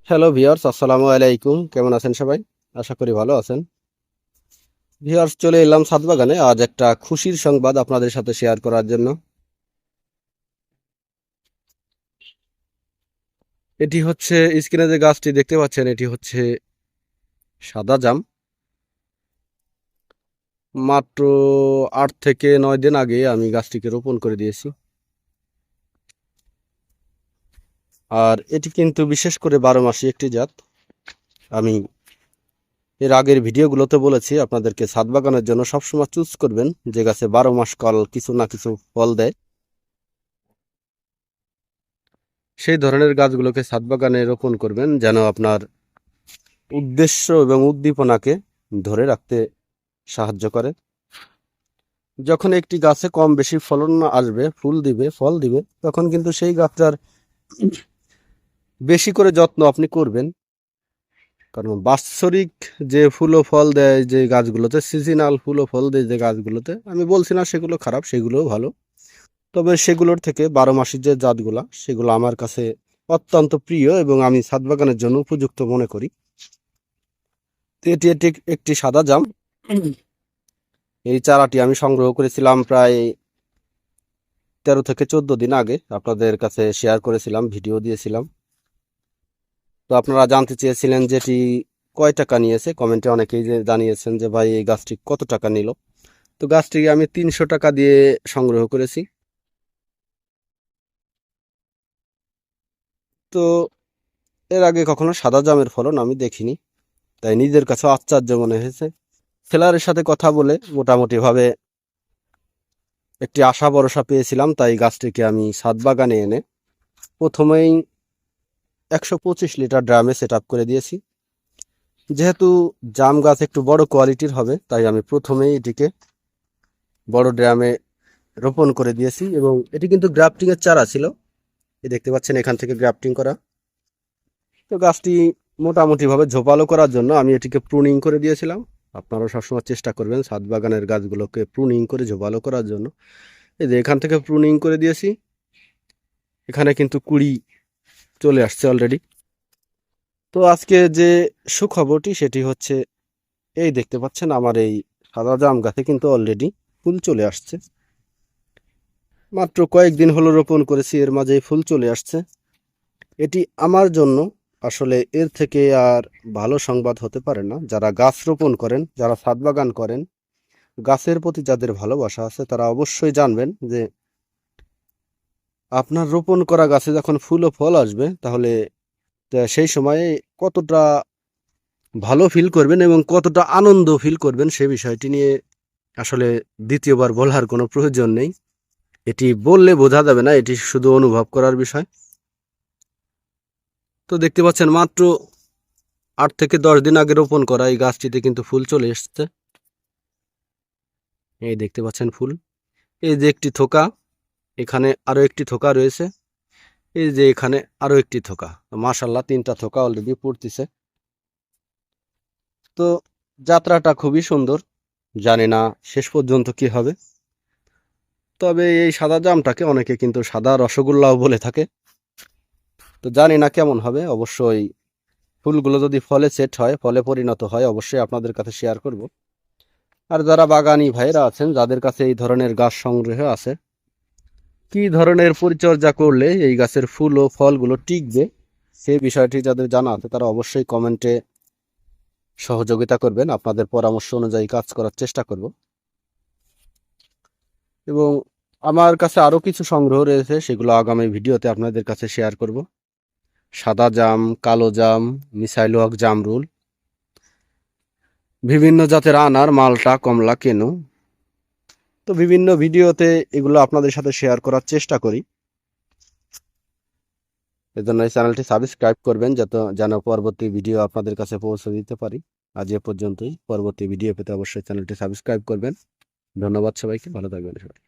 Hello viewers, আসসালামু আলাইকুম। কেমন আছেন সবাই? আশা করি ভালো আছেন। ভিউয়ার্স, চলে এলাম ছাদ বাগানে আজ একটা খুশির সংবাদ আপনাদের সাথে শেয়ার করার জন্য। এটি হচ্ছে স্ক্রিনে যে গাছটি দেখতে পাচ্ছেন, এটি হচ্ছে সাদা জাম। মাত্র 8 থেকে 9 দিন আগে আমি গাছটিকে রোপণ করে দিয়েছি। আর এটি কিন্তু বিশেষ করে 12 মাসি একটি জাত। আমি এর আগের ভিডিওগুলোতে বলেছি আপনাদেরকে ছাদ বাগানের জন্য সবসময় চুজ করবেন যে গাছে 12 মাস কাল কিছু না কিছু ফল দেয়। সেই ধরনের গাছগুলোকে ছাদ বাগানে রোপণ করবেন যেন আপনার উদ্দেশ্য এবং উদ্দীপনাকে ধরে রাখতে সাহায্য করে। যখন একটি গাছে কম বেশি ফলন আসবে, ফুল দিবে, ফল দিবে, তখন কিন্তু সেই গাছটার বেশি করে যত্ন আপনি করবেন। কারণ বাৎসরিক যে ফুল ও ফল দেয় যে গাছগুলোতে, সিজনাল ফুল ও ফল দেয় যে গাছগুলোতে, আমি বলছি না সেগুলো খারাপ, সেগুলোও ভালো। তবে সেগুলোর থেকে 12 মাসির যে জাতগুলা, সেগুলো আমার কাছে অত্যন্ত প্রিয় এবং আমি ছাদ বাগানের জন্য উপযুক্ত মনে করি। এটি এটি একটি সাদা জাম। এই চারাটি আমি সংগ্রহ করেছিলাম প্রায় 13 থেকে 14 দিন আগে। আপনাদের কাছে শেয়ার করেছিলাম, ভিডিও দিয়েছিলাম। তো আপনারা জানতে চেয়েছিলেন যে এটি কয় টাকা নিয়েছে। কমেন্টে অনেকেই যে জানিয়েছেন যে ভাই এই গাছটি কত টাকা নিল। তো গাছটি আমি 300 টাকা দিয়ে সংগ্রহ করেছি। তো এর আগে কখনো সাদা জামের ফলন আমি দেখিনি, তাই নিজের কাছে আশ্চর্য মনে হয়েছে। সেলারের সাথে কথা বলে মোটামুটি ভাবে একটি আশা ভরসা পেয়েছিলাম, তাই গাছটিকে আমি ছাদ বাগানে এনে প্রথমেই 125 লিটার ড্রামে সেট আপ করে দিয়েছি। যেহেতু জাম গাছ একটু বড় কোয়ালিটির হবে, তাই আমি প্রথমেই এটিকে বড় ড্রামে রোপণ করে দিয়েছি। এবং এটি কিন্তু গ্রাফটিং এর চারা ছিল, এই দেখতে পাচ্ছেন এখান থেকে গ্রাফটিং করা। তো গাছটি মোটামুটি ভাবে ঝোপালো করার জন্য আমি এটিকে প্রুনিং করে দিয়েছিলাম। আপনারাও সবসময় চেষ্টা করবেন ছাদ বাগানের গাছগুলোকে প্রুনিং করে ঝোপালো করার জন্য। এই যে এখান থেকে প্রুনিং করে দিয়েছি, এখানে কিন্তু কুড়ি চলে আসছে অলরেডি। তো আজকে যে সুখবরটি সেটি হচ্ছে, এই দেখতে পাচ্ছেন আমার এই সাদা জাম গাছে কিন্তু অলরেডি ফুল চলে আসছে। মাত্র কয়েকদিন হলো রোপণ করেছি, এর মাঝেই ফুল চলে আসছে। এটি আমার জন্য আসলে এর থেকে আর ভালো সংবাদ হতে পারে না। যারা গাছ রোপণ করেন, যারা ছাদ বাগান করেন, গাছের প্রতি যাদের ভালোবাসা আছে, তারা অবশ্যই জানবেন যে আপনার রোপণ করা গাছে যখন ফুল ও ফল আসবে, তাহলে সেই সময়ে কতটা ভালো ফিল করবেন এবং কতটা আনন্দ ফিল করবেন, সে বিষয়টি নিয়ে আসলে দ্বিতীয়বার বলার কোনো প্রয়োজন নেই। এটি বললে বোঝা যাবে না, এটি শুধু অনুভব করার বিষয়। তো দেখতে পাচ্ছেন মাত্র 8 থেকে 10 দিন আগে রোপণ করা এই গাছটিতে কিন্তু ফুল চলে এসছে। এই দেখতে পাচ্ছেন ফুল। এই যে একটি থোকা, এখানে আরো একটি থোকা রয়েছে। এই যে এখানে আরো একটি থোকা। মাশাআল্লাহ, 3টা থোকা অলরেডি পড়তেছে। তো যাত্রাটা খুবই সুন্দর, জানি না শেষ পর্যন্ত কি হবে। তবে এই সাদা জামটাকে অনেকে কিন্তু সাদা রসগোল্লাও বলে থাকে। তো জানি না কেমন হবে। অবশ্যই ফুলগুলো যদি ফলে সেট হয়, ফলে পরিণত হয়, অবশ্যই আপনাদের কাছে শেয়ার করব। আর যারা বাগানি ভাইরা আছেন, যাদের কাছে এই ধরনের গাছ সংগ্রহ আছে, কি ধরনের পরিচর্যা করলে এই গাছের ফুল ও ফলগুলো টিকবে, সেই বিষয়টি যাদের জানা আছে, তারা অবশ্যই কমেন্টে সহযোগিতা করবেন। আপনাদের পরামর্শ অনুযায়ী কাজ করার চেষ্টা করব। এবং আমার কাছে আরো কিছু সংগ্রহ রয়েছে, সেগুলো আগামী ভিডিওতে আপনাদের কাছে শেয়ার করব। সাদা জাম, কালো জাম, মিসাইল হক জামরুল, বিভিন্ন জাতের আনার, মালটা, কমলা, কেনু। তো বিভিন্ন ভিডিওতে এগুলো আপনাদের সাথে শেয়ার করার চেষ্টা করি। এজন্য এই চ্যানেলটি সাবস্ক্রাইব করবেন, যেন পরবর্তী ভিডিও আপনাদের কাছে পৌঁছে দিতে পারি। আজ এ পর্যন্তই। পরবর্তী ভিডিও পেতে অবশ্যই চ্যানেলটি সাবস্ক্রাইব করবেন। ধন্যবাদ সবাইকে, ভালো থাকবেন সবাই।